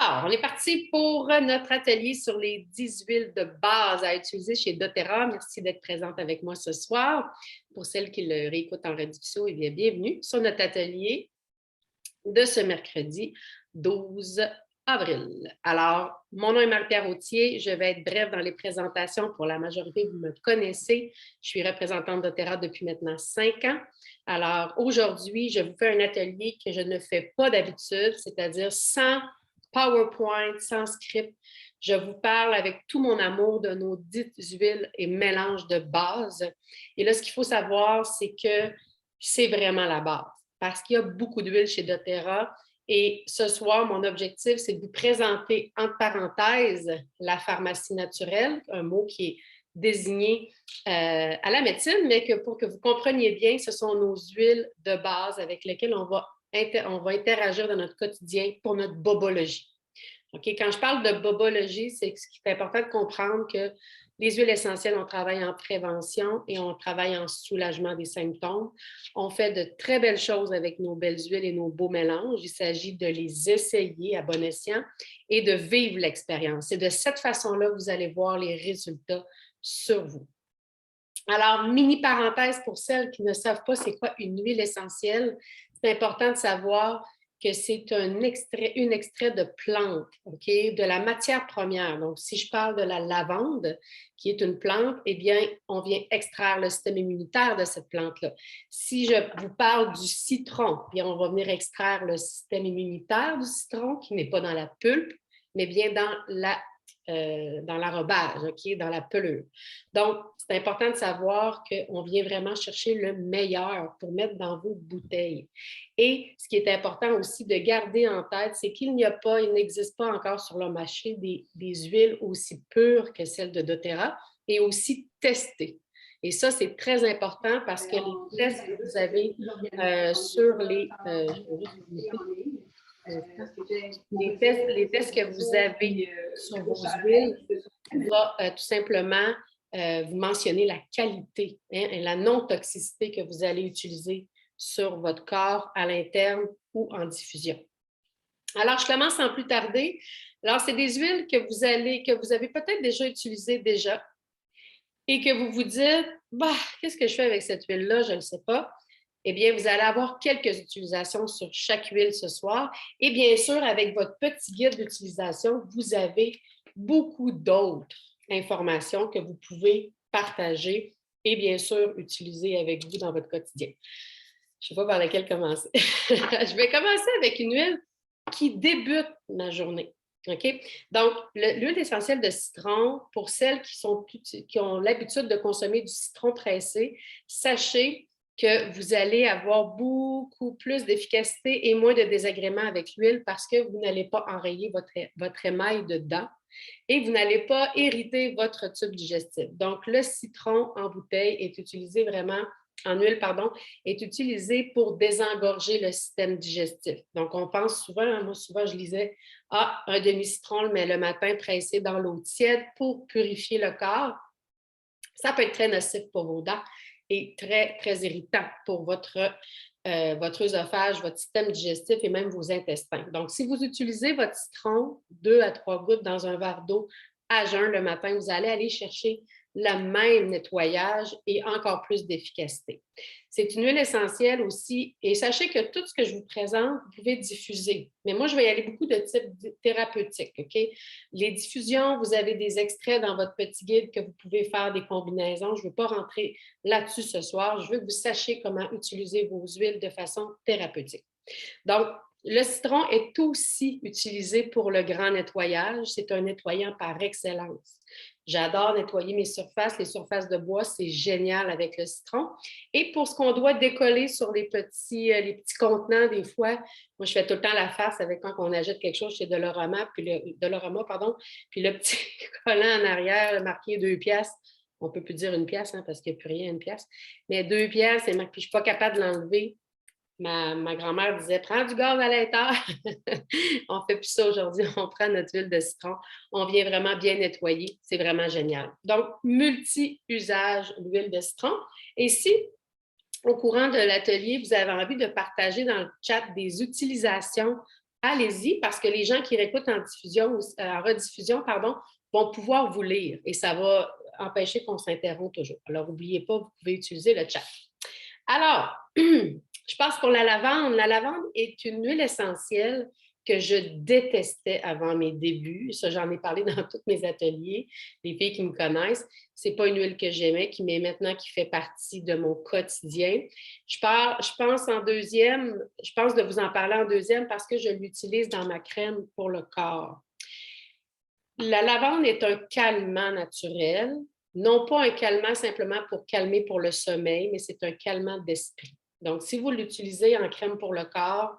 Alors, on est parti pour notre atelier sur les 10 huiles de base à utiliser chez doTERRA. Merci d'être présente avec moi ce soir. Pour celles qui le réécoutent en rediffusion, eh bien, bienvenue sur notre atelier de ce mercredi 12 avril. Alors, mon nom est Marie-Pierre Authier. Je vais être brève dans les présentations. Pour la majorité, vous me connaissez. Je suis représentante doTERRA depuis maintenant 5 ans. Alors, aujourd'hui, je vous fais un atelier que je ne fais pas d'habitude, c'est-à-dire sans PowerPoint, sans script. Je vous parle avec tout mon amour de nos 10 huiles et mélanges de base. Et là, ce qu'il faut savoir, c'est que c'est vraiment la base parce qu'il y a beaucoup d'huile chez doTERRA. Et ce soir, mon objectif, c'est de vous présenter, entre parenthèses, la pharmacie naturelle, un mot qui est désigné à la médecine, mais que pour que vous compreniez bien, ce sont nos huiles de base avec lesquelles on va interagir dans notre quotidien pour notre bobologie. Okay? Quand je parle de bobologie, c'est ce qui est important de comprendre que les huiles essentielles, on travaille en prévention et on travaille en soulagement des symptômes. On fait de très belles choses avec nos belles huiles et nos beaux mélanges. Il s'agit de les essayer à bon escient et de vivre l'expérience. Et de cette façon-là, vous allez voir les résultats sur vous. Alors, mini parenthèse pour celles qui ne savent pas c'est quoi une huile essentielle, c'est important de savoir que c'est un extrait de plante, OK, de la matière première. Donc, si je parle de la lavande, qui est une plante, eh bien, on vient extraire le système immunitaire de cette plante-là. Si je vous parle du citron, bien, on va venir extraire le système immunitaire du citron, qui n'est pas dans la pulpe, mais bien dans l'arrobage, OK, dans la pelure. Donc, c'est important de savoir qu'on vient vraiment chercher le meilleur pour mettre dans vos bouteilles. Et ce qui est important aussi de garder en tête, c'est qu'il n'existe pas encore sur le marché des huiles aussi pures que celles de doTERRA et aussi testées. Et ça, c'est très important parce que les tests que vous avez sur les tests que vous avez sur vos huiles va tout simplement vous mentionner la qualité et la non-toxicité que vous allez utiliser sur votre corps à l'interne ou en diffusion. Alors, je commence sans plus tarder. Alors, c'est des huiles que vous avez peut-être déjà utilisées déjà et que vous vous dites, bah, qu'est-ce que je fais avec cette huile-là? Je ne sais pas. Eh bien, vous allez avoir quelques utilisations sur chaque huile ce soir. Et bien sûr, avec votre petit guide d'utilisation, vous avez beaucoup d'autres informations que vous pouvez partager et bien sûr utiliser avec vous dans votre quotidien. Je ne sais pas par laquelle commencer. Je vais commencer avec une huile qui débute ma journée. OK? Donc, l'huile essentielle de citron, pour celles qui ont l'habitude de consommer du citron pressé, sachez que vous allez avoir beaucoup plus d'efficacité et moins de désagréments avec l'huile parce que vous n'allez pas enrayer votre émail dedans et vous n'allez pas irriter votre tube digestif. Donc, le citron en bouteille est utilisé vraiment en huile, pardon, est utilisé pour désengorger le système digestif. Donc, on pense souvent, moi souvent je lisais, un demi-citron, mais le matin pressé dans l'eau tiède pour purifier le corps. Ça peut être très nocif pour vos dents et très, très irritant pour votre œsophage, votre système digestif et même vos intestins. Donc, si vous utilisez votre citron, 2 à 3 gouttes dans un verre d'eau à jeun le matin, vous allez aller chercher le même nettoyage et encore plus d'efficacité. C'est une huile essentielle aussi et sachez que tout ce que je vous présente, vous pouvez diffuser. Mais moi, je vais y aller beaucoup de type thérapeutique. OK? Les diffusions, vous avez des extraits dans votre petit guide que vous pouvez faire des combinaisons. Je ne veux pas rentrer là-dessus ce soir. Je veux que vous sachiez comment utiliser vos huiles de façon thérapeutique. Donc, le citron est aussi utilisé pour le grand nettoyage. C'est un nettoyant par excellence. J'adore nettoyer mes surfaces. Les surfaces de bois, c'est génial avec le citron. Et pour ce qu'on doit décoller sur les petits contenants, des fois, moi, je fais tout le temps la farce avec quand on achète quelque chose chez Dollarama, puis le petit collant en arrière marqué 2 piastres. On ne peut plus dire 1 piastre parce qu'il n'y a plus rien à 1 piastre. Mais 2 piastres, puis je ne suis pas capable de l'enlever. Ma grand-mère disait, prends du gaz à l'éther. On ne fait plus ça aujourd'hui. On prend notre huile de citron. On vient vraiment bien nettoyer. C'est vraiment génial. Donc, multi-usage l'huile de citron. Et si, au courant de l'atelier, vous avez envie de partager dans le chat des utilisations allez-y, parce que les gens qui réécoutent en rediffusion, vont pouvoir vous lire et ça va empêcher qu'on s'interrompt toujours. Alors, n'oubliez pas, vous pouvez utiliser le chat. Alors, je passe pour la lavande. La lavande est une huile essentielle que je détestais avant mes débuts. Ça, j'en ai parlé dans tous mes ateliers. Les filles qui me connaissent, c'est pas une huile que j'aimais, mais maintenant qui fait partie de mon quotidien. Je pense de vous en parler en deuxième parce que je l'utilise dans ma crème pour le corps. La lavande est un calmant naturel, non pas un calmant simplement pour calmer pour le sommeil, mais c'est un calmant d'esprit. Donc, si vous l'utilisez en crème pour le corps,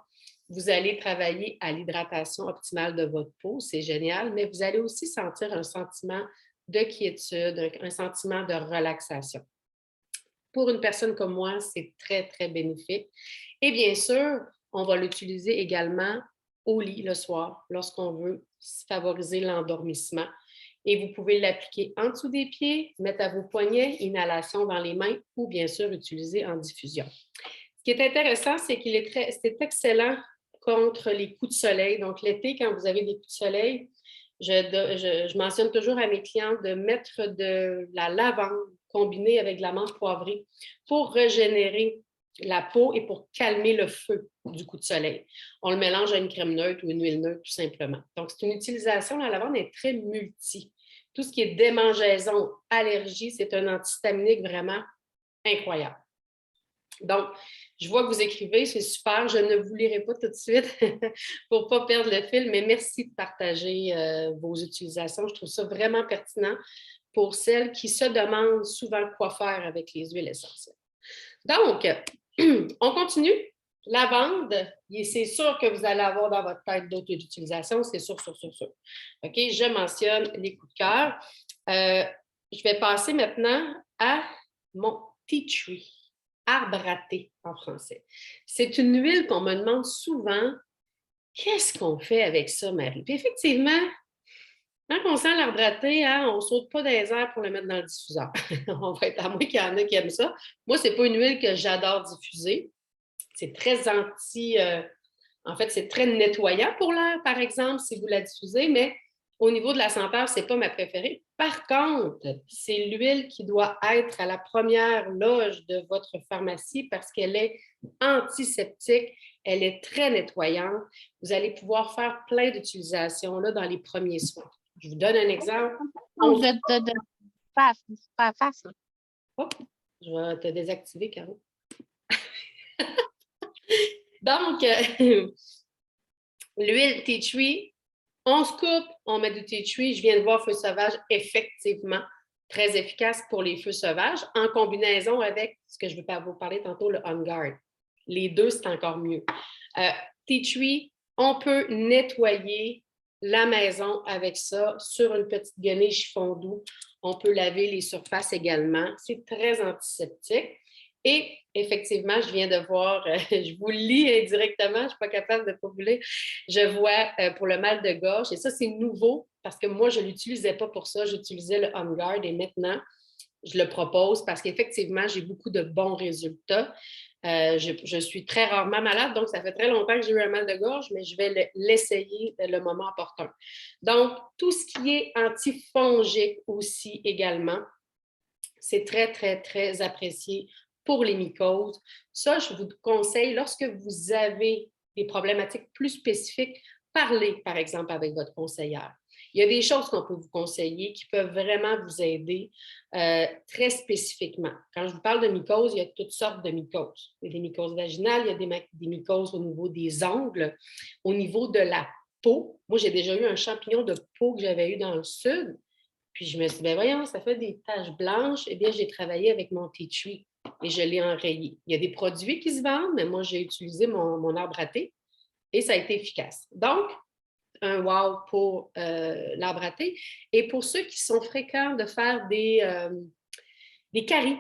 vous allez travailler à l'hydratation optimale de votre peau, c'est génial, mais vous allez aussi sentir un sentiment de quiétude, un sentiment de relaxation. Pour une personne comme moi, c'est très, très bénéfique. Et bien sûr, on va l'utiliser également au lit le soir, lorsqu'on veut favoriser l'endormissement. Et vous pouvez l'appliquer en dessous des pieds, mettre à vos poignets, inhalation dans les mains ou bien sûr utiliser en diffusion. Ce qui est intéressant, c'est c'est excellent contre les coups de soleil. Donc l'été, quand vous avez des coups de soleil, je mentionne toujours à mes clients de mettre de la lavande combinée avec de la menthe poivrée pour régénérer la peau et pour calmer le feu du coup de soleil. On le mélange à une crème neutre ou une huile neutre, tout simplement. Donc, c'est une utilisation, la lavande est très multi. Tout ce qui est démangeaison, allergie, c'est un antihistaminique vraiment incroyable. Donc, je vois que vous écrivez, c'est super. Je ne vous lirai pas tout de suite pour ne pas perdre le fil, mais merci de partager vos utilisations. Je trouve ça vraiment pertinent pour celles qui se demandent souvent quoi faire avec les huiles essentielles. Donc, on continue. Lavande, c'est sûr que vous allez avoir dans votre tête d'autres utilisations, c'est sûr, sûr, sûr, sûr. OK, je mentionne les coups de cœur. Je vais passer maintenant à mon tea tree, arbre à thé en français. C'est une huile qu'on me demande souvent, qu'est-ce qu'on fait avec ça, Marie? Puis effectivement, quand on sent l'arbre à thé, on ne saute pas des airs pour le mettre dans le diffuseur. On va être à moins qu'il y en a qui aiment ça. Moi, ce n'est pas une huile que j'adore diffuser. C'est très en fait, c'est très nettoyant pour l'air, par exemple, si vous la diffusez, mais au niveau de la senteur, ce n'est pas ma préférée. Par contre, c'est l'huile qui doit être à la première loge de votre pharmacie parce qu'elle est antiseptique, elle est très nettoyante. Vous allez pouvoir faire plein d'utilisations là, dans les premiers soins. Je vous donne un exemple. Pas facile. Oh, je vais te désactiver, Caro. Donc, l'huile tea tree, on se coupe, on met du tea tree. Je viens de voir feu sauvage, effectivement, très efficace pour les feux sauvages, en combinaison avec ce que je vais vous parler tantôt, le On Guard. Les deux, c'est encore mieux. Tea tree, on peut nettoyer la maison avec ça sur une petite guenille chiffon doux. On peut laver les surfaces également. C'est très antiseptique. Et effectivement, je viens de voir, je vous le lis indirectement, je ne suis pas capable de ne pas vous lire. Je vois pour le mal de gorge, et ça, c'est nouveau parce que moi, je ne l'utilisais pas pour ça. J'utilisais le On Guard et maintenant, je le propose parce qu'effectivement, j'ai beaucoup de bons résultats. Je suis très rarement malade, donc ça fait très longtemps que j'ai eu un mal de gorge, mais je vais l'essayer le moment opportun. Donc, tout ce qui est antifongique aussi également, c'est très, très, très apprécié pour les mycoses. Ça, je vous conseille, lorsque vous avez des problématiques plus spécifiques, parlez, par exemple, avec votre conseillère. Il y a des choses qu'on peut vous conseiller qui peuvent vraiment vous aider très spécifiquement. Quand je vous parle de mycoses, il y a toutes sortes de mycoses. Il y a des mycoses vaginales, il y a des mycoses au niveau des ongles, au niveau de la peau. Moi, j'ai déjà eu un champignon de peau que j'avais eu dans le sud. Puis je me suis dit, ben voyons, ça fait des taches blanches. Eh bien, j'ai travaillé avec mon tea tree et je l'ai enrayé. Il y a des produits qui se vendent, mais moi, j'ai utilisé mon arbre à thé et ça a été efficace. Donc, un wow pour l'arbre à thé. Et pour ceux qui sont fréquents de faire des caries,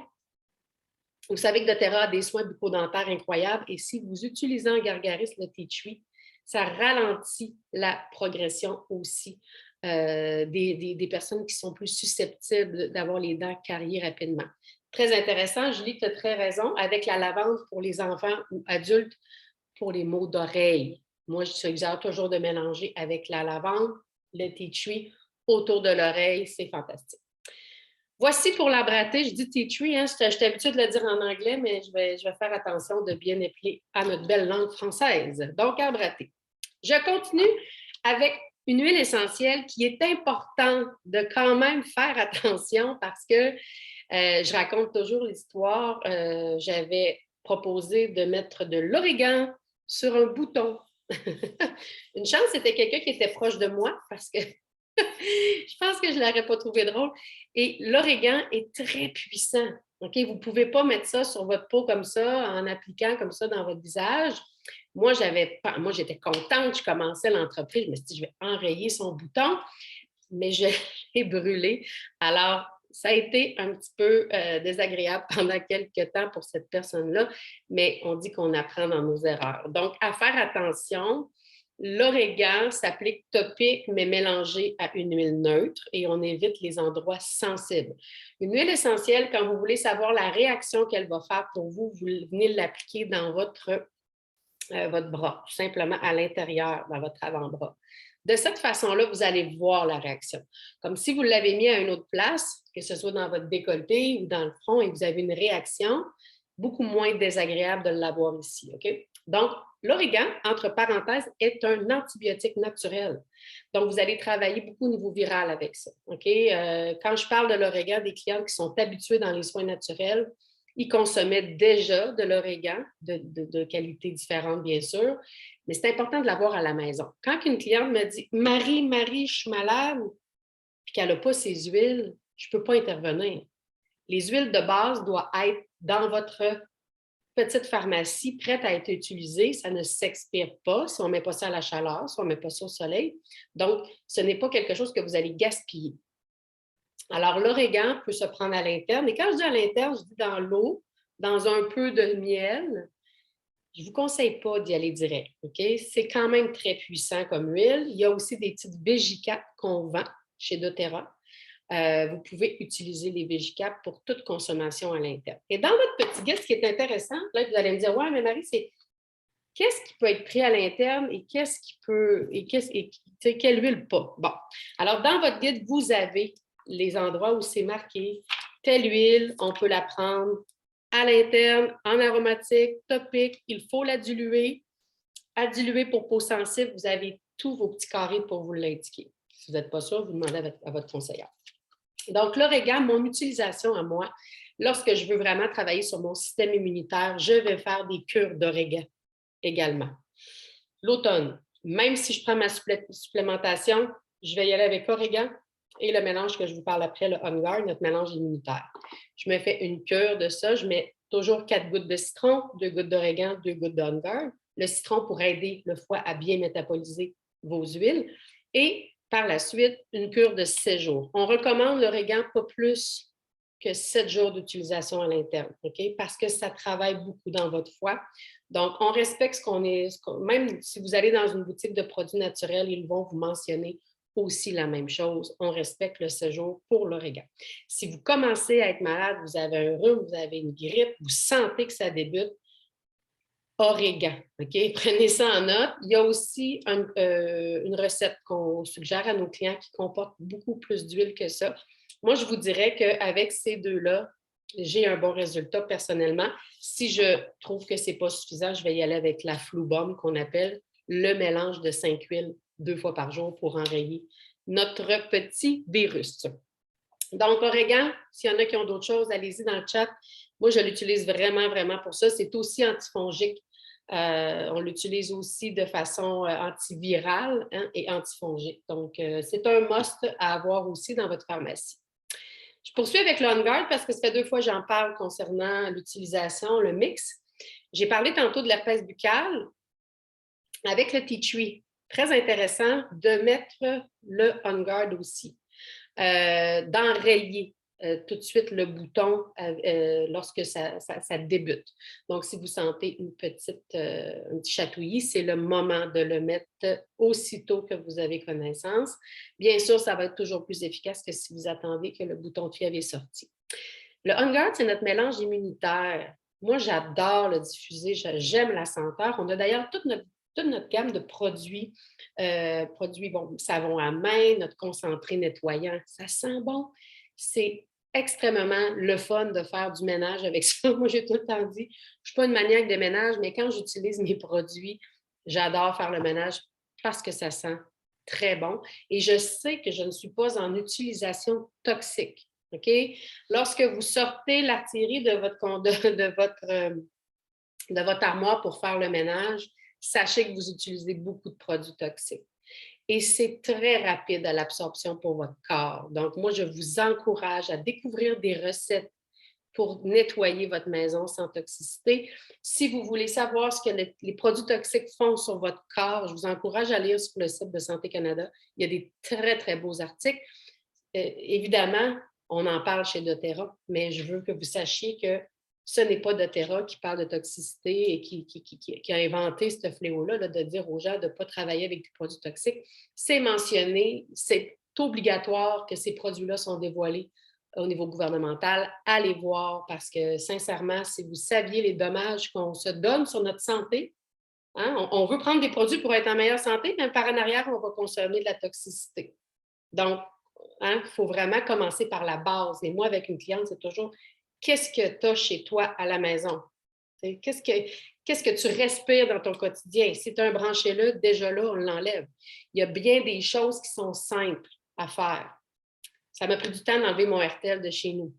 vous savez que doTERRA a des soins bucco-dentaires incroyables et si vous utilisez en gargarisme le tea tree, ça ralentit la progression aussi des personnes qui sont plus susceptibles d'avoir les dents cariées rapidement. Très intéressant, Julie, tu as très raison, avec la lavande pour les enfants ou adultes pour les maux d'oreille. Moi, je suggère toujours de mélanger avec la lavande, le tea tree autour de l'oreille. C'est fantastique. Voici pour l'embraté. Je dis tea tree, hein, je suis habituée de le dire en anglais, mais je vais faire attention de bien appeler à notre belle langue française. Donc, embraté. Je continue avec une huile essentielle qui est important de quand même faire attention parce que je raconte toujours l'histoire. J'avais proposé de mettre de l'origan sur un bouton. Une chance, c'était quelqu'un qui était proche de moi parce que je pense que je ne l'aurais pas trouvé drôle. Et l'origan est très puissant. Okay? Vous ne pouvez pas mettre ça sur votre peau comme ça, en appliquant comme ça dans votre visage. Moi, j'étais contente, je commençais l'entreprise, je me suis dit, je vais enrayer son bouton, mais je l'ai brûlé. Alors, ça a été un petit peu désagréable pendant quelques temps pour cette personne-là, mais on dit qu'on apprend dans nos erreurs. Donc, à faire attention, l'origan s'applique topique, mais mélangé à une huile neutre et on évite les endroits sensibles. Une huile essentielle, quand vous voulez savoir la réaction qu'elle va faire pour vous, vous venez l'appliquer dans votre bras, tout simplement à l'intérieur, dans votre avant-bras. De cette façon-là, vous allez voir la réaction. Comme si vous l'avez mis à une autre place, que ce soit dans votre décolleté ou dans le front, et vous avez une réaction, beaucoup moins désagréable de l'avoir ici. Okay? Donc, l'origan, entre parenthèses, est un antibiotique naturel. Donc, vous allez travailler beaucoup au niveau viral avec ça. Okay? Quand je parle de l'origan, des clients qui sont habitués dans les soins naturels, ils consommaient déjà de l'origan, de qualité différente, bien sûr, mais c'est important de l'avoir à la maison. Quand une cliente me dit « Marie, je suis malade », puis qu'elle n'a pas ses huiles, je ne peux pas intervenir. Les huiles de base doivent être dans votre petite pharmacie, prête à être utilisée. Ça ne s'expire pas si on ne met pas ça à la chaleur, si on ne met pas ça au soleil. Donc, ce n'est pas quelque chose que vous allez gaspiller. Alors, l'origan peut se prendre à l'interne. Et quand je dis à l'interne, je dis dans l'eau, dans un peu de miel. Je ne vous conseille pas d'y aller direct. Okay? C'est quand même très puissant comme huile. Il y a aussi des petites végicapes qu'on vend chez doTERRA. Vous pouvez utiliser les végicapes pour toute consommation à l'interne. Et dans votre petit guide, ce qui est intéressant, là, vous allez me dire, ouais, mais Marie, c'est qu'est-ce qui peut être pris à l'interne et qu'est-ce qui peut, quelle huile pas? Bon. Alors, dans votre guide, vous avez les endroits où c'est marqué telle huile, on peut la prendre à l'interne, en aromatique, topique, il faut la diluer. À diluer pour peau sensible, vous avez tous vos petits carrés pour vous l'indiquer. Si vous n'êtes pas sûr, vous demandez à votre conseillère. Donc, l'origan, mon utilisation à moi, lorsque je veux vraiment travailler sur mon système immunitaire, je vais faire des cures d'origan également. L'automne, même si je prends ma supplémentation, je vais y aller avec origan et le mélange que je vous parle après, le On Guard, notre mélange immunitaire. Je me fais une cure de ça. Je mets toujours 4 gouttes de citron, 2 gouttes d'origan, 2 gouttes de On Guard. Le citron pour aider le foie à bien métaboliser vos huiles. Et par la suite, une cure de 7 jours. On recommande l'origan pas plus que 7 jours d'utilisation à l'interne, okay? Parce que ça travaille beaucoup dans votre foie. Donc, on respecte ce qu'on est. Même si vous allez dans une boutique de produits naturels, ils vont vous mentionner aussi la même chose. On respecte le séjour pour l'origan. Si vous commencez à être malade, vous avez un rhume, vous avez une grippe, vous sentez que ça débute, origan, OK? Prenez ça en note. Il y a aussi une recette qu'on suggère à nos clients qui comporte beaucoup plus d'huile que ça. Moi, je vous dirais qu'avec ces deux-là, j'ai un bon résultat personnellement. Si je trouve que ce n'est pas suffisant, je vais y aller avec la Flubom qu'on appelle le mélange de 5 huiles 2 fois par jour pour enrayer notre petit virus. Donc, origan, s'il y en a qui ont d'autres choses, allez-y dans le chat. Moi, je l'utilise vraiment, vraiment pour ça. C'est aussi antifongique. On l'utilise aussi de façon antivirale et antifongique. Donc, c'est un must à avoir aussi dans votre pharmacie. Je poursuis avec le On Guard parce que ça fait 2 fois que j'en parle concernant l'utilisation, le mix. J'ai parlé tantôt de l'herpès buccale avec le tea tree. Très intéressant de mettre le On Guard aussi. D'enrayer tout de suite le bouton lorsque ça débute. Donc, si vous sentez un petit chatouillis, c'est le moment de le mettre aussitôt que vous avez connaissance. Bien sûr, ça va être toujours plus efficace que si vous attendez que le bouton de fièvre est sorti. Le On Guard, c'est notre mélange immunitaire. Moi, j'adore le diffuser. J'aime la senteur. On a d'ailleurs toute notre toute notre gamme de produits, bon, savon à main, notre concentré nettoyant, ça sent bon. C'est extrêmement le fun de faire du ménage avec ça. Moi, j'ai tout le temps dit, je ne suis pas une maniaque de ménage, mais quand j'utilise mes produits, j'adore faire le ménage parce que ça sent très bon. Et je sais que je ne suis pas en utilisation toxique. OK? Lorsque vous sortez l'artillerie de votre armoire pour faire le ménage, sachez que vous utilisez beaucoup de produits toxiques. Et c'est très rapide à l'absorption pour votre corps. Donc, moi, je vous encourage à découvrir des recettes pour nettoyer votre maison sans toxicité. Si vous voulez savoir ce que les produits toxiques font sur votre corps, je vous encourage à lire sur le site de Santé Canada. Il y a des très, très beaux articles. Évidemment, on en parle chez doTERRA, mais je veux que vous sachiez que ce n'est pas doTERRA qui parle de toxicité et qui a inventé ce fléau-là, de dire aux gens de ne pas travailler avec des produits toxiques. C'est mentionné, c'est obligatoire que ces produits-là sont dévoilés au niveau gouvernemental. Allez voir parce que, sincèrement, si vous saviez les dommages qu'on se donne sur notre santé, hein, on veut prendre des produits pour être en meilleure santé, mais par en arrière, on va consommer de la toxicité. Donc, il faut vraiment commencer par la base. Et moi, avec une cliente, c'est toujours qu'est-ce que tu as chez toi à la maison? Qu'est-ce que tu respires dans ton quotidien? Si tu as un branchet-là, déjà là, on l'enlève. Il y a bien des choses qui sont simples à faire. Ça m'a pris du temps d'enlever mon RTL de chez nous.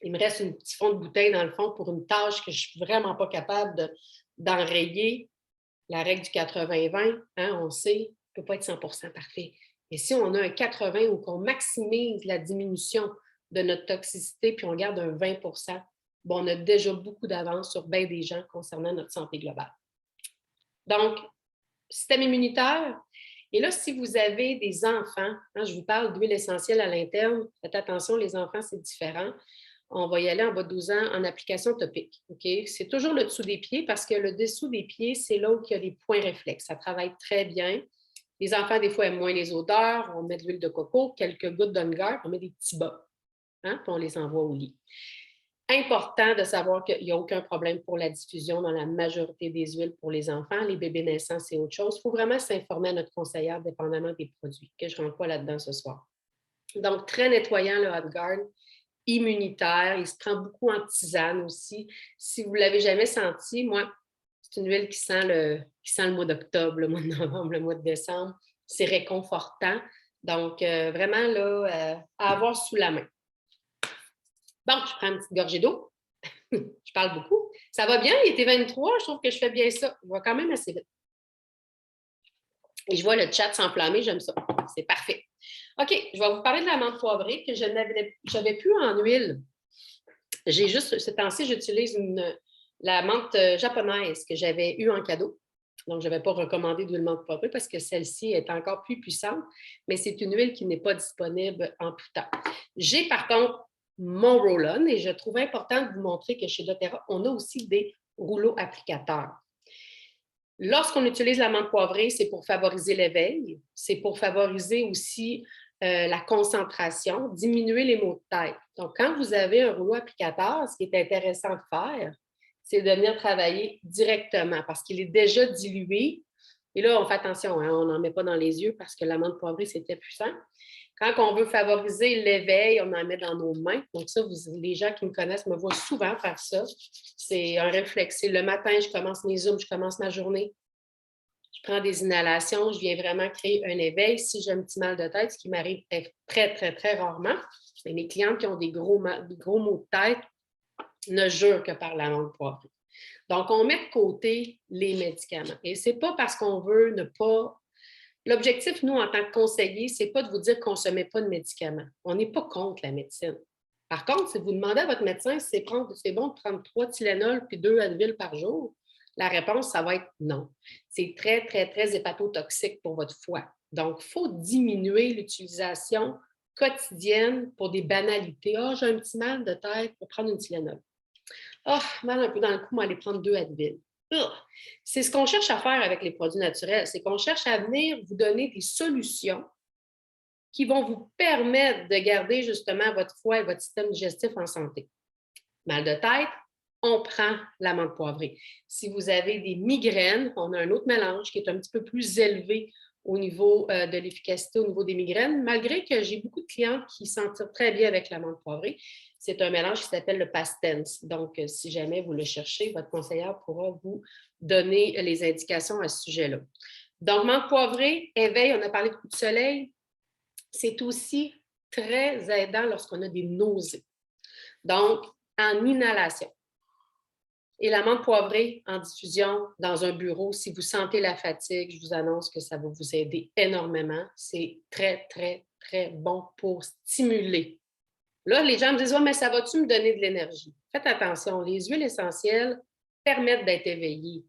Il me reste un petit fond de bouteille dans le fond pour une tâche que je ne suis vraiment pas capable d'enrayer. La règle du 80-20, hein, on sait, ne peut pas être 100% parfait. Mais si on a un 80 ou qu'on maximise la diminution de notre toxicité puis on garde un 20 bon, on a déjà beaucoup d'avance sur bien des gens concernant notre santé globale. Donc, système immunitaire. Et là, si vous avez des enfants, hein, je vous parle d'huile essentielle à l'interne, faites attention, les enfants, c'est différent. On va y aller en bas de 12 ans en application topique. Okay? C'est toujours le dessous des pieds parce que le dessous des pieds, c'est là où il y a les points réflexes. Ça travaille très bien. Les enfants, des fois, aiment moins les odeurs. On met de l'huile de coco, quelques gouttes d'On-Guard, on met des petits bas, hein, puis on les envoie au lit. Important de savoir qu'il n'y a aucun problème pour la diffusion dans la majorité des huiles pour les enfants. Les bébés naissants, c'est autre chose. Il faut vraiment s'informer à notre conseillère dépendamment des produits, que je ne rentre pas là-dedans ce soir. Donc, très nettoyant le On-Guard, immunitaire. Il se prend beaucoup en tisane aussi. Si vous ne l'avez jamais senti, moi, c'est une huile qui sent le mois d'octobre, le mois de novembre, le mois de décembre. C'est réconfortant. Donc, vraiment, là, à avoir sous la main. Bon, je prends une petite gorgée d'eau. Je parle beaucoup. Ça va bien, il était 23, je trouve que je fais bien ça. Je vais quand même assez vite. Et je vois le chat s'enflammer, j'aime ça. C'est parfait. OK, je vais vous parler de la menthe poivrée que je n'avais plus en huile. J'ai juste, ce temps-ci, j'utilise la menthe japonaise que j'avais eue en cadeau. Donc, je n'avais pas recommandé d'huile menthe poivrée parce que celle-ci est encore plus puissante, mais c'est une huile qui n'est pas disponible en tout temps. J'ai par contre mon roll-on et je trouve important de vous montrer que chez doTERRA, on a aussi des rouleaux applicateurs. Lorsqu'on utilise la menthe poivrée, c'est pour favoriser l'éveil, c'est pour favoriser aussi la concentration, diminuer les maux de tête. Donc, quand vous avez un rouleau applicateur, ce qui est intéressant de faire, c'est de venir travailler directement parce qu'il est déjà dilué. Et là, on fait attention, hein, on n'en met pas dans les yeux parce que la menthe poivrée, c'était puissant. Quand on veut favoriser l'éveil, on en met dans nos mains. Donc ça, les gens qui me connaissent me voient souvent faire ça. C'est un réflexe. Le matin, je commence mes zooms, je commence ma journée. Je prends des inhalations, je viens vraiment créer un éveil. Si j'ai un petit mal de tête, ce qui m'arrive très, très, très rarement, mais mes clientes qui ont des gros maux de tête ne jurent que par la menthe poivrée. Donc, on met de côté les médicaments. Et ce n'est pas parce qu'on veut ne pas... L'objectif, nous, en tant que conseillers, ce n'est pas de vous dire qu'on ne se met pas de médicaments. On n'est pas contre la médecine. Par contre, si vous demandez à votre médecin si c'est bon de prendre 3 Tylenol puis 2 Advil par jour, la réponse, ça va être non. C'est très, très, très hépatotoxique pour votre foie. Donc, il faut diminuer l'utilisation quotidienne pour des banalités. « Ah, j'ai un petit mal de tête, pour prendre une Tylenol. » « Ah, mal un peu dans le cou, mais aller prendre 2 Advil. » C'est ce qu'on cherche à faire avec les produits naturels. C'est qu'on cherche à venir vous donner des solutions qui vont vous permettre de garder justement votre foie et votre système digestif en santé. Mal de tête, on prend l'amande poivrée. Si vous avez des migraines, on a un autre mélange qui est un petit peu plus élevé au niveau de l'efficacité, au niveau des migraines, malgré que j'ai beaucoup de clients qui s'en tirent très bien avec l'amande poivrée. C'est un mélange qui s'appelle le Pastens. Donc, si jamais vous le cherchez, votre conseillère pourra vous donner les indications à ce sujet-là. Donc, menthe poivrée, éveil, on a parlé de coup de soleil. C'est aussi très aidant lorsqu'on a des nausées. Donc, en inhalation. Et la menthe poivrée en diffusion dans un bureau, si vous sentez la fatigue, je vous annonce que ça va vous aider énormément. C'est très, très, très bon pour stimuler. Là, les gens me disent « Ouais, mais ça va-tu me donner de l'énergie? » Faites attention, les huiles essentielles permettent d'être éveillé.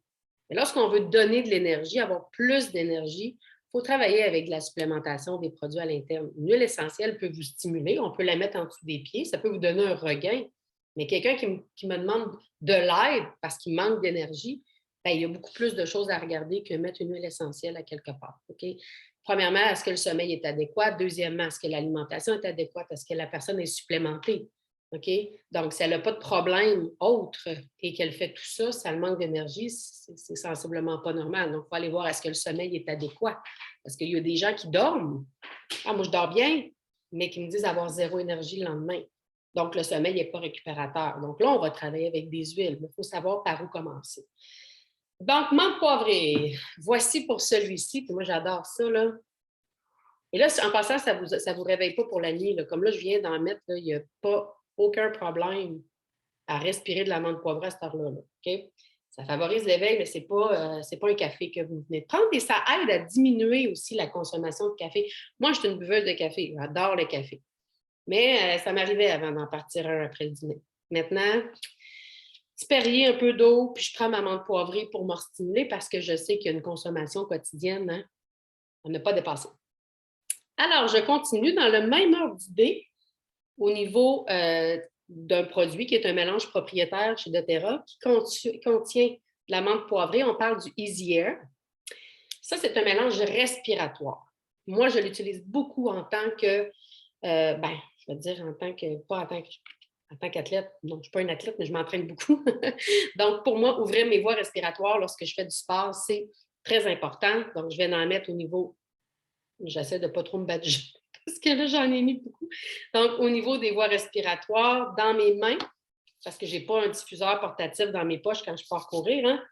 Mais lorsqu'on veut donner de l'énergie, avoir plus d'énergie, il faut travailler avec de la supplémentation des produits à l'interne. Une huile essentielle peut vous stimuler, on peut la mettre en dessous des pieds, ça peut vous donner un regain. Mais quelqu'un qui me demande de l'aide parce qu'il manque d'énergie, bien, il y a beaucoup plus de choses à regarder que mettre une huile essentielle à quelque part. Okay? Premièrement, est-ce que le sommeil est adéquat? Deuxièmement, est-ce que l'alimentation est adéquate? Est-ce que la personne est supplémentée? Okay? Donc, si elle n'a pas de problème autre et qu'elle fait tout ça, ça le manque d'énergie, c'est sensiblement pas normal. Donc, il faut aller voir est-ce que le sommeil est adéquat. Parce qu'il y a des gens qui dorment. Ah, moi, je dors bien, mais qui me disent avoir zéro énergie le lendemain. Donc, le sommeil n'est pas récupérateur. Donc là, on va travailler avec des huiles, mais il faut savoir par où commencer. Donc, menthe poivrée, voici pour celui-ci. Puis moi, j'adore ça, là. Et là, en passant, ça ne vous réveille pas pour la nuit. Là. Comme là, je viens d'en mettre, là, il n'y a pas aucun problème à respirer de la menthe poivrée à cette heure-là. Là, okay? Ça favorise l'éveil, mais ce n'est pas un café que vous venez de prendre. Et ça aide à diminuer aussi la consommation de café. Moi, je suis une buveuse de café. J'adore le café. Mais ça m'arrivait avant d'en partir un après le dîner. Maintenant, petit Perrier, un peu d'eau, puis je prends ma menthe poivrée pour me stimuler parce que je sais qu'il y a une consommation quotidienne, hein, on n'a pas dépassé. Alors, je continue dans le même ordre d'idée au niveau d'un produit qui est un mélange propriétaire chez doTERRA qui contient de la menthe poivrée. On parle du Easy Air. Ça, c'est un mélange respiratoire. Moi, je l'utilise beaucoup en tant que, je vais dire pas en tant qu'athlète. Non, je ne suis pas une athlète, mais je m'entraîne beaucoup. Donc, pour moi, ouvrir mes voies respiratoires lorsque je fais du sport, c'est très important. Donc, je vais en mettre au niveau, j'essaie de ne pas trop me battre parce que là, j'en ai mis beaucoup. Donc, au niveau des voies respiratoires, dans mes mains, parce que je n'ai pas un diffuseur portatif dans mes poches quand je pars courir, hein.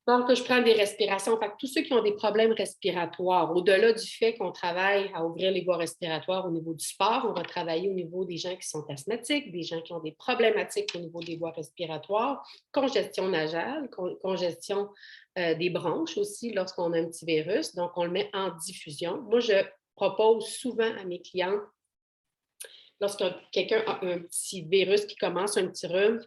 Donc, je prends des respirations. Fait que tous ceux qui ont des problèmes respiratoires, au-delà du fait qu'on travaille à ouvrir les voies respiratoires au niveau du sport, on va travailler au niveau des gens qui sont asthmatiques, des gens qui ont des problématiques au niveau des voies respiratoires, congestion nasale, congestion des bronches aussi lorsqu'on a un petit virus. Donc, on le met en diffusion. Moi, je propose souvent à mes clientes, lorsque quelqu'un a un petit virus qui commence, un petit rhume,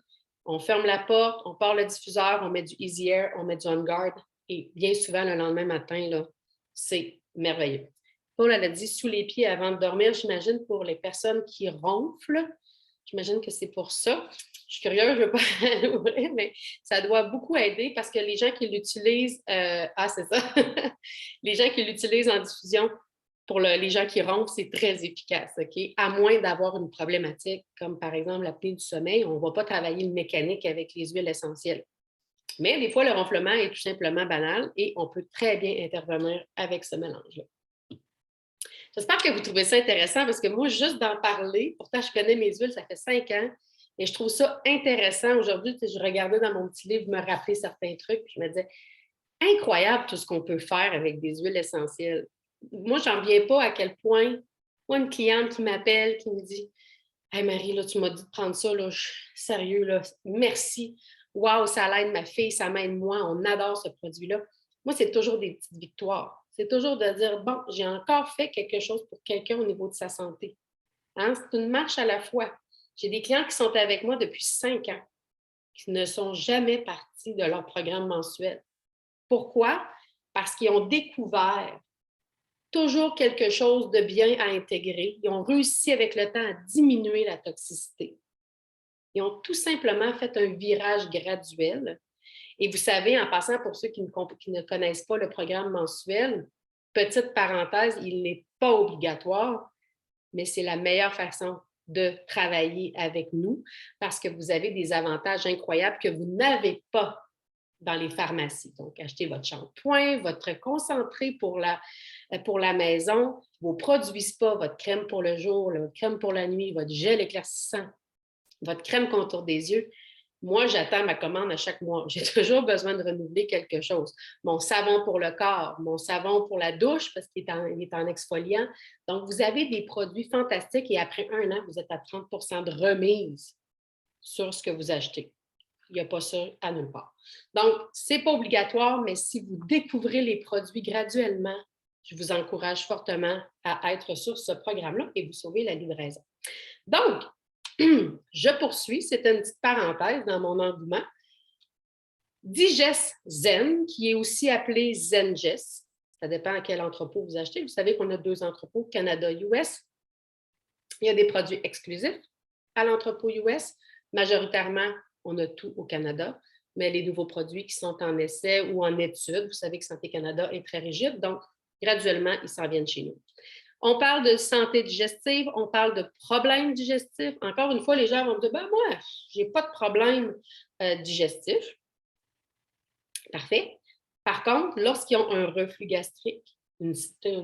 on ferme la porte, on part le diffuseur, on met du Easy Air, on met du On Guard et bien souvent, le lendemain matin, là, c'est merveilleux. Paul, elle a dit sous les pieds avant de dormir, j'imagine pour les personnes qui ronflent. J'imagine que c'est pour ça. Je suis curieuse, je ne veux pas l'ouvrir, mais ça doit beaucoup aider parce que les gens qui l'utilisent, c'est ça, les gens qui l'utilisent en diffusion, pour les gens qui ronflent, c'est très efficace, OK? À moins d'avoir une problématique, comme par exemple l'apnée du sommeil, on ne va pas travailler le mécanique avec les huiles essentielles. Mais des fois, le ronflement est tout simplement banal et on peut très bien intervenir avec ce mélange-là. J'espère que vous trouvez ça intéressant parce que moi, juste d'en parler, pourtant je connais mes huiles, ça fait 5 ans, et je trouve ça intéressant. Aujourd'hui, je regardais dans mon petit livre me rappeler certains trucs, puis je me disais, incroyable tout ce qu'on peut faire avec des huiles essentielles. Moi, j'en reviens pas à quel point, moi, une cliente qui m'appelle, qui me dit « Hey Marie, là, tu m'as dit de prendre ça, là, sérieux, là, merci. Wow, ça l'aide ma fille, ça m'aide moi, on adore ce produit-là. » Moi, c'est toujours des petites victoires. C'est toujours de dire « Bon, j'ai encore fait quelque chose pour quelqu'un au niveau de sa santé. » Hein? C'est une marche à la fois. J'ai des clients qui sont avec moi depuis 5 ans, qui ne sont jamais partis de leur programme mensuel. Pourquoi? Parce qu'ils ont découvert toujours quelque chose de bien à intégrer. Ils ont réussi avec le temps à diminuer la toxicité. Ils ont tout simplement fait un virage graduel. Et vous savez, en passant, pour ceux qui ne connaissent pas le programme mensuel, petite parenthèse, il n'est pas obligatoire, mais c'est la meilleure façon de travailler avec nous parce que vous avez des avantages incroyables que vous n'avez pas dans les pharmacies. Donc, achetez votre shampoing, votre concentré pour la maison, vos produits spa, votre crème pour le jour, votre crème pour la nuit, votre gel éclaircissant, votre crème contour des yeux. Moi, j'attends ma commande à chaque mois. J'ai toujours besoin de renouveler quelque chose. Mon savon pour le corps, mon savon pour la douche parce qu'il est en exfoliant. Donc, vous avez des produits fantastiques et après 1 an, vous êtes à 30 de remise sur ce que vous achetez. Il n'y a pas ça à nulle part. Donc, ce n'est pas obligatoire, mais si vous découvrez les produits graduellement, je vous encourage fortement à être sur ce programme-là et vous sauvez la livraison. Donc, je poursuis, c'est une petite parenthèse dans mon engouement. Digest Zen, qui est aussi appelé Zengest, ça dépend à quel entrepôt vous achetez. Vous savez qu'on a 2 entrepôts, Canada-US. Il y a des produits exclusifs à l'entrepôt US. Majoritairement, on a tout au Canada, mais les nouveaux produits qui sont en essai ou en étude, vous savez que Santé Canada est très rigide, donc graduellement, ils s'en viennent chez nous. On parle de santé digestive, on parle de problèmes digestifs. Encore une fois, les gens vont me dire, ben moi, je n'ai pas de problème digestif. Parfait. Par contre, lorsqu'ils ont un reflux gastrique, une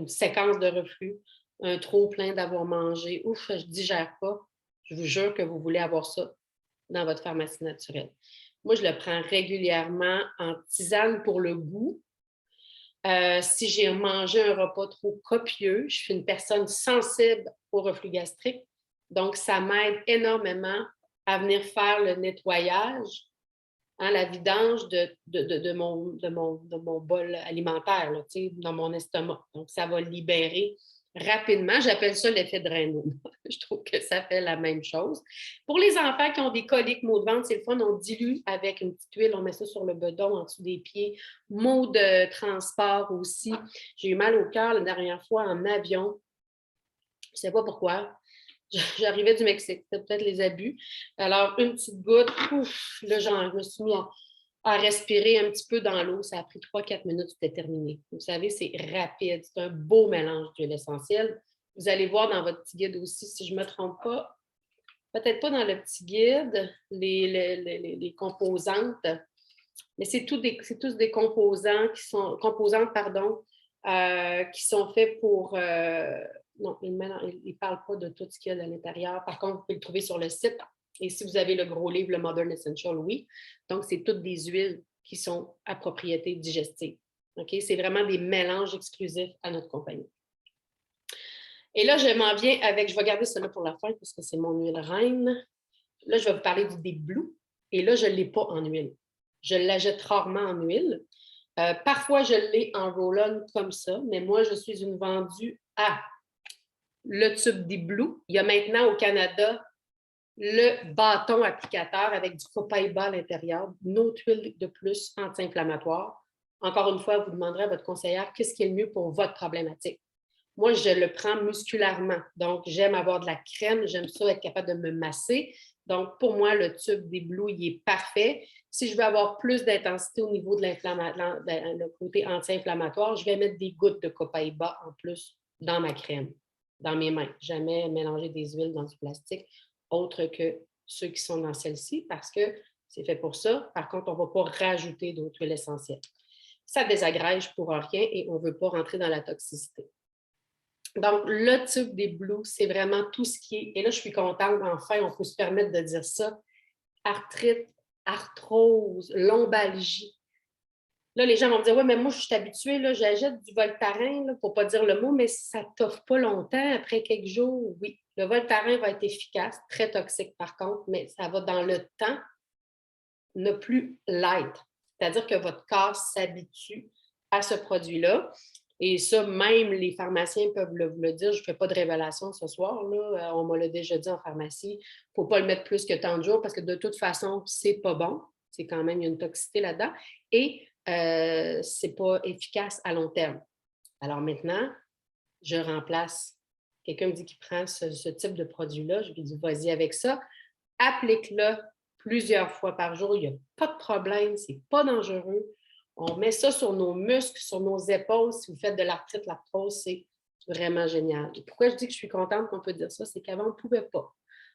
séquence de reflux, un trop plein d'avoir mangé, ouf, je ne digère pas, je vous jure que vous voulez avoir ça dans votre pharmacie naturelle. Moi, je le prends régulièrement en tisane pour le goût. Si j'ai mangé un repas trop copieux, je suis une personne sensible au reflus gastrique. Donc, ça m'aide énormément à venir faire le nettoyage, la vidange de mon bol alimentaire, là, dans mon estomac. Donc, ça va libérer rapidement. J'appelle ça l'effet Draineau. Je trouve que ça fait la même chose. Pour les enfants qui ont des coliques, maux de ventre, c'est le fun. On dilue avec une petite huile, on met ça sur le bedon, en dessous des pieds. Maux de transport aussi. J'ai eu mal au cœur la dernière fois en avion. Je ne sais pas pourquoi. J'arrivais du Mexique, c'était peut-être les abus. Alors, une petite goutte, ouf, là, je me suis mis à respirer un petit peu dans l'eau. Ça a pris 3-4 minutes, c'était terminé. Vous savez, c'est rapide. C'est un beau mélange d'huile essentielle. Vous allez voir dans votre petit guide aussi, si je ne me trompe pas, peut-être pas dans le petit guide, les composantes, mais c'est tous des composants qui sont faits pour... non, il ne parle pas de tout ce qu'il y a à l'intérieur. Par contre, vous pouvez le trouver sur le site. Et si vous avez le gros livre, le Modern Essential, oui. Donc, c'est toutes des huiles qui sont à propriété digestive. Okay? C'est vraiment des mélanges exclusifs à notre compagnie. Et là, je m'en viens avec, je vais garder cela pour la fin parce que c'est mon huile reine. Là, je vais vous parler du Deep Blue. Et là, je ne l'ai pas en huile. Je l'achète rarement en huile. Parfois, je l'ai en roll-on comme ça, mais moi, je suis une vendue à le tube Deep Blue. Il y a maintenant au Canada le bâton applicateur avec du copaïba à l'intérieur, une autre huile de plus anti-inflammatoire. Encore une fois, vous demanderez à votre conseillère qu'est-ce qui est le mieux pour votre problématique. Moi, je le prends musculairement. Donc, j'aime avoir de la crème, j'aime ça être capable de me masser. Donc, pour moi, le tube Deep Blue, il est parfait. Si je veux avoir plus d'intensité au niveau de le côté anti-inflammatoire, je vais mettre des gouttes de copaïba en plus dans ma crème, dans mes mains. Jamais mélanger des huiles dans du plastique, autre que ceux qui sont dans celle-ci, parce que c'est fait pour ça. Par contre, on ne va pas rajouter d'autres huiles essentielles. Ça désagrège pour rien et on ne veut pas rentrer dans la toxicité. Donc, le tube des Blue, c'est vraiment tout ce qui est, et là, je suis contente, enfin, on peut se permettre de dire ça, arthrite, arthrose, lombalgie. Là, les gens vont me dire, oui, mais moi, je suis habituée, là, j'achète du Voltaren, pour ne pas dire le mot, mais ça ne t'offre pas longtemps, après quelques jours, oui. Le Voltaren va être efficace, très toxique par contre, mais ça va dans le temps ne plus l'être. C'est-à-dire que votre corps s'habitue à ce produit-là. Et ça, même les pharmaciens peuvent vous le dire. Je ne fais pas de révélation ce soir, là. On me l'a déjà dit en pharmacie. Il ne faut pas le mettre plus que tant de jours parce que de toute façon, ce n'est pas bon. C'est quand même, il y a une toxicité là-dedans. Et ce n'est pas efficace à long terme. Alors maintenant, je remplace. Quelqu'un me dit qu'il prend ce type de produit-là. Je lui dis, vas-y avec ça. Applique-le plusieurs fois par jour. Il n'y a pas de problème. Ce n'est pas dangereux. On met ça sur nos muscles, sur nos épaules. Si vous faites de l'arthrite, l'arthrose, c'est vraiment génial. Et pourquoi je dis que je suis contente qu'on peut dire ça? C'est qu'avant, on ne pouvait pas.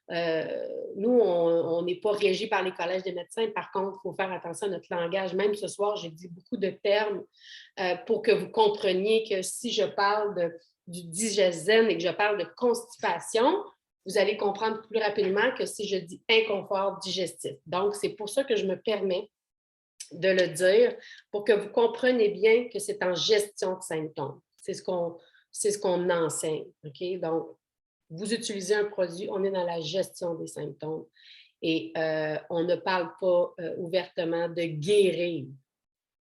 Nous, on n'est pas régi par les collèges des médecins. Par contre, il faut faire attention à notre langage. Même ce soir, j'ai dit beaucoup de termes pour que vous compreniez que si je parle du digène et que je parle de constipation, vous allez comprendre plus rapidement que si je dis inconfort digestif. Donc, c'est pour ça que je me permets de le dire, pour que vous compreniez bien que c'est en gestion de symptômes. C'est ce qu'on enseigne. OK? Donc, vous utilisez un produit, on est dans la gestion des symptômes et on ne parle pas ouvertement de guérir.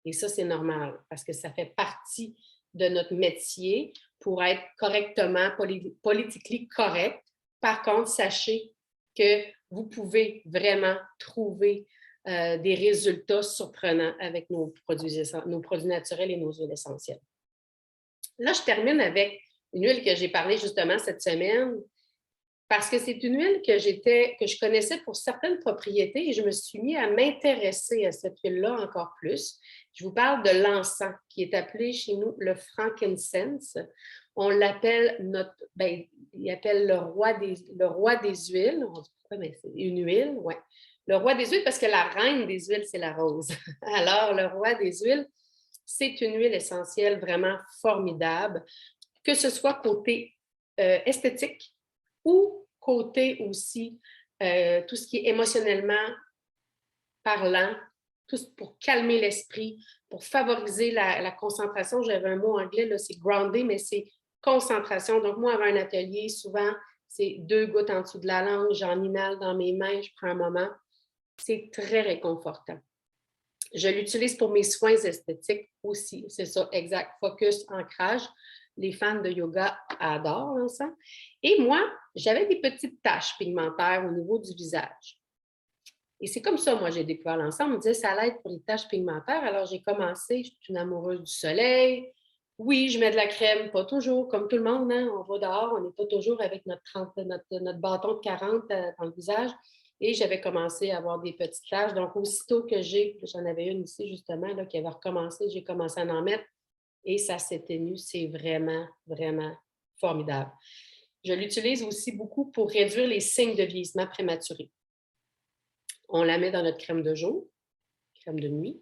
Et ça, c'est normal parce que ça fait partie de notre métier pour être correctement, politiquement correct. Par contre, sachez que vous pouvez vraiment trouver des résultats surprenants avec nos produits naturels et nos huiles essentielles. Là, je termine avec une huile que j'ai parlé justement cette semaine parce que c'est une huile que je connaissais pour certaines propriétés et je me suis mis à m'intéresser à cette huile-là encore plus. Je vous parle de l'encens qui est appelé chez nous le frankincense. On l'appelle il appelle le roi des huiles. On dit pourquoi, mais c'est une huile, oui. Le roi des huiles parce que la reine des huiles, c'est la rose. Alors, le roi des huiles, c'est une huile essentielle vraiment formidable, que ce soit côté esthétique ou côté aussi tout ce qui est émotionnellement parlant, tout pour calmer l'esprit, pour favoriser la concentration. J'avais un mot anglais, là, c'est grounding, mais c'est concentration. Donc, moi, avant un atelier, souvent, c'est 2 gouttes en dessous de la langue, j'en inhale dans mes mains, je prends un moment. C'est très réconfortant. Je l'utilise pour mes soins esthétiques aussi. C'est ça, exact. Focus, ancrage. Les fans de yoga adorent ça. Et moi, j'avais des petites taches pigmentaires au niveau du visage. Et c'est comme ça, moi, j'ai découvert l'encens. On me disait, ça l'aide pour les taches pigmentaires. Alors, j'ai commencé, je suis une amoureuse du soleil. Oui, je mets de la crème, pas toujours, comme tout le monde, hein? On va dehors, on n'est pas toujours avec notre bâton de 40 dans le visage. Et j'avais commencé à avoir des petites taches. Donc, aussitôt que j'en avais une ici, justement, là, qui avait recommencé, j'ai commencé à en mettre et ça s'éteignue. C'est vraiment, vraiment formidable. Je l'utilise aussi beaucoup pour réduire les signes de vieillissement prématuré. On la met dans notre crème de jour, crème de nuit,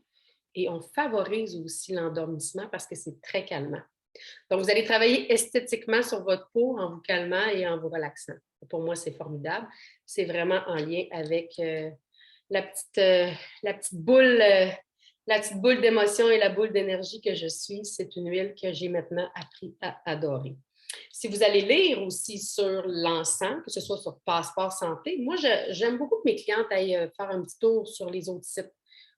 et on favorise aussi l'endormissement parce que c'est très calmant. Donc, vous allez travailler esthétiquement sur votre peau en vous calmant et en vous relaxant. Pour moi, c'est formidable. C'est vraiment en lien avec la petite boule d'émotion et la boule d'énergie que je suis. C'est une huile que j'ai maintenant appris à adorer. Si vous allez lire aussi sur l'encens, que ce soit sur Passeport Santé, moi, j'aime beaucoup que mes clientes aillent faire un petit tour sur les autres sites.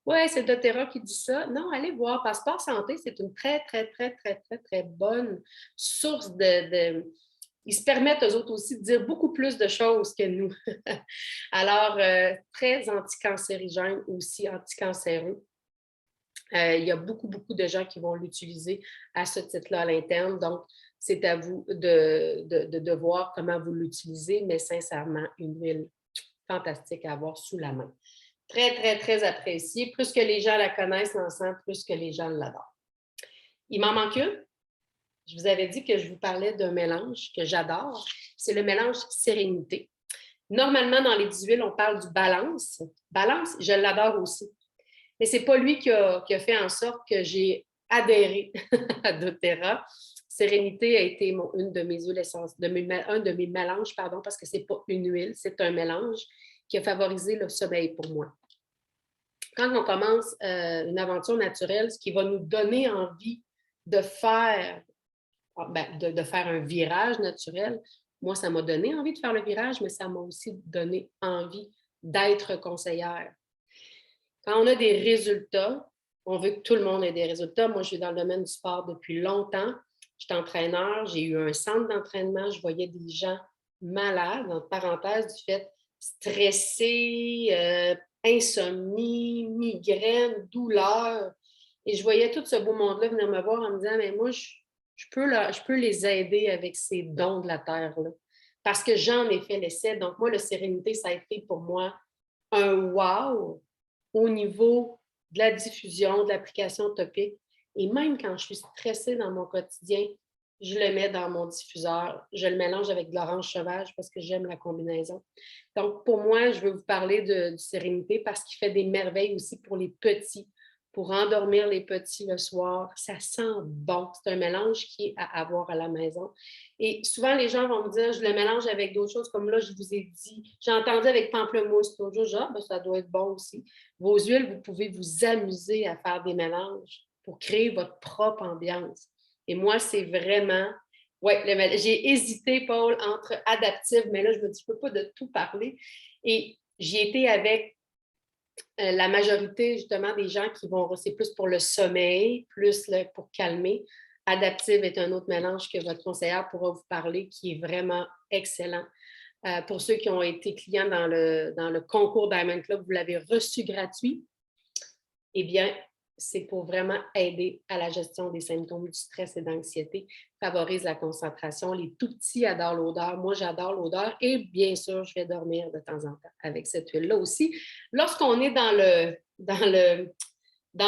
Oui, c'est doTERRA qui dit ça. Non, allez voir. Passeport Santé, c'est une très, très, très, très, très, très bonne source Ils se permettent, eux autres aussi, de dire beaucoup plus de choses que nous. Alors, très anticancérigène aussi, anticancéreux. Il y a beaucoup, beaucoup de gens qui vont l'utiliser à ce titre-là à l'interne. Donc, c'est à vous de voir comment vous l'utilisez, mais sincèrement, une huile fantastique à avoir sous la main. Très, très, très appréciée. Plus que les gens la connaissent, l'encens, plus que les gens l'adorent. Il m'en manque une. Je vous avais dit que je vous parlais d'un mélange que j'adore. C'est le mélange sérénité. Normalement, dans les 10 huiles, on parle du balance. Balance, je l'adore aussi. Mais ce n'est pas lui qui a fait en sorte que j'ai adhéré à doTERRA. Sérénité a été une de mes huiles essentielles, un de mes mélanges, pardon, parce que ce n'est pas une huile, c'est un mélange qui a favorisé le sommeil pour moi. Quand on commence une aventure naturelle, ce qui va nous donner envie de faire, de faire un virage naturel, moi, ça m'a donné envie de faire le virage, mais ça m'a aussi donné envie d'être conseillère. Quand on a des résultats, on veut que tout le monde ait des résultats. Moi, je suis dans le domaine du sport depuis longtemps. Je suis entraîneur, j'ai eu un centre d'entraînement, je voyais des gens malades, entre parenthèses, du fait stressés, insomnie, migraine, douleur. Et je voyais tout ce beau monde-là venir me voir en me disant, mais moi, je peux les aider avec ces dons de la terre-là. Parce que j'en ai fait l'essai. Donc, moi, le sérénité, ça a été pour moi un wow au niveau de la diffusion, de l'application topique. Et même quand je suis stressée dans mon quotidien, je le mets dans mon diffuseur. Je le mélange avec de l'orange sauvage parce que j'aime la combinaison. Donc, pour moi, je veux vous parler de Sérénité parce qu'il fait des merveilles aussi pour les petits, pour endormir les petits le soir. Ça sent bon. C'est un mélange qui est à avoir à la maison. Et souvent, les gens vont me dire, je le mélange avec d'autres choses, comme là, je vous ai dit, j'ai entendu avec pamplemousse l'autre jour, ben, ça doit être bon aussi. Vos huiles, vous pouvez vous amuser à faire des mélanges pour créer votre propre ambiance. Et moi, c'est vraiment... Oui, j'ai hésité, Paul, entre adaptif, mais là, je me dis, je ne peux pas de tout parler. Et j'y étais avec la majorité, justement, des gens qui vont, c'est plus pour le sommeil, plus pour calmer. Adaptive est un autre mélange que votre conseillère pourra vous parler, qui est vraiment excellent. Pour ceux qui ont été clients dans le concours Diamond Club, vous l'avez reçu gratuit. Eh bien, c'est pour vraiment aider à la gestion des symptômes du stress et d'anxiété, favorise la concentration. Les tout-petits adorent l'odeur. Moi, j'adore l'odeur et bien sûr, je vais dormir de temps en temps avec cette huile-là aussi. Lorsqu'on est dans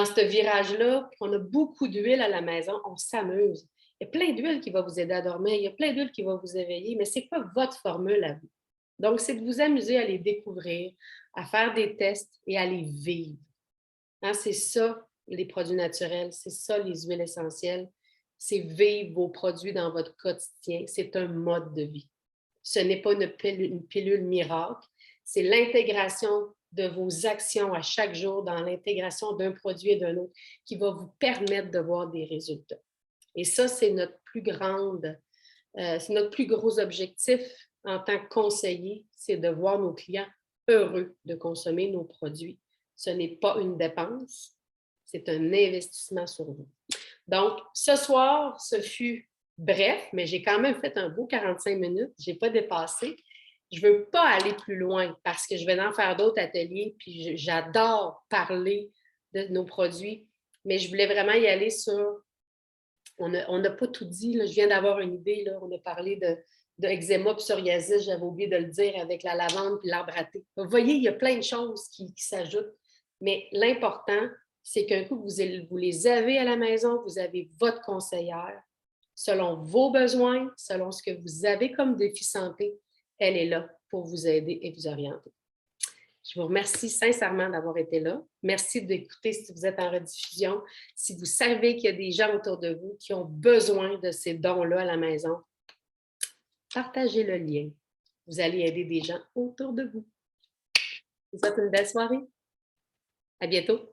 ce virage-là, qu'on a beaucoup d'huile à la maison, on s'amuse. Il y a plein d'huile qui va vous aider à dormir, il y a plein d'huile qui va vous éveiller, mais c'est quoi votre formule à vous? Donc, c'est de vous amuser à les découvrir, à faire des tests et à les vivre. Hein, c'est ça, les produits naturels, c'est ça, les huiles essentielles. C'est vivre vos produits dans votre quotidien. C'est un mode de vie. Ce n'est pas une pilule miracle, c'est l'intégration de vos actions à chaque jour dans l'intégration d'un produit et d'un autre qui va vous permettre de voir des résultats. Et ça, c'est notre plus gros objectif en tant que conseiller, c'est de voir nos clients heureux de consommer nos produits. Ce n'est pas une dépense, c'est un investissement sur vous. Donc, ce soir, ce fut bref, mais j'ai quand même fait un beau 45 minutes. Je n'ai pas dépassé. Je ne veux pas aller plus loin parce que je vais en faire d'autres ateliers, puis j'adore parler de nos produits, mais je voulais vraiment y aller sur... On n'a pas tout dit, là. Je viens d'avoir une idée, là. On a parlé de eczéma et psoriasis, j'avais oublié de le dire, avec la lavande et l'arbre à thé. Vous voyez, il y a plein de choses qui s'ajoutent, mais l'important, c'est qu'un coup, vous les avez à la maison, vous avez votre conseillère, selon vos besoins, selon ce que vous avez comme défi santé, elle est là pour vous aider et vous orienter. Je vous remercie sincèrement d'avoir été là. Merci d'écouter si vous êtes en rediffusion. Si vous savez qu'il y a des gens autour de vous qui ont besoin de ces dons-là à la maison, partagez le lien. Vous allez aider des gens autour de vous. Je vous souhaite une belle soirée. À bientôt.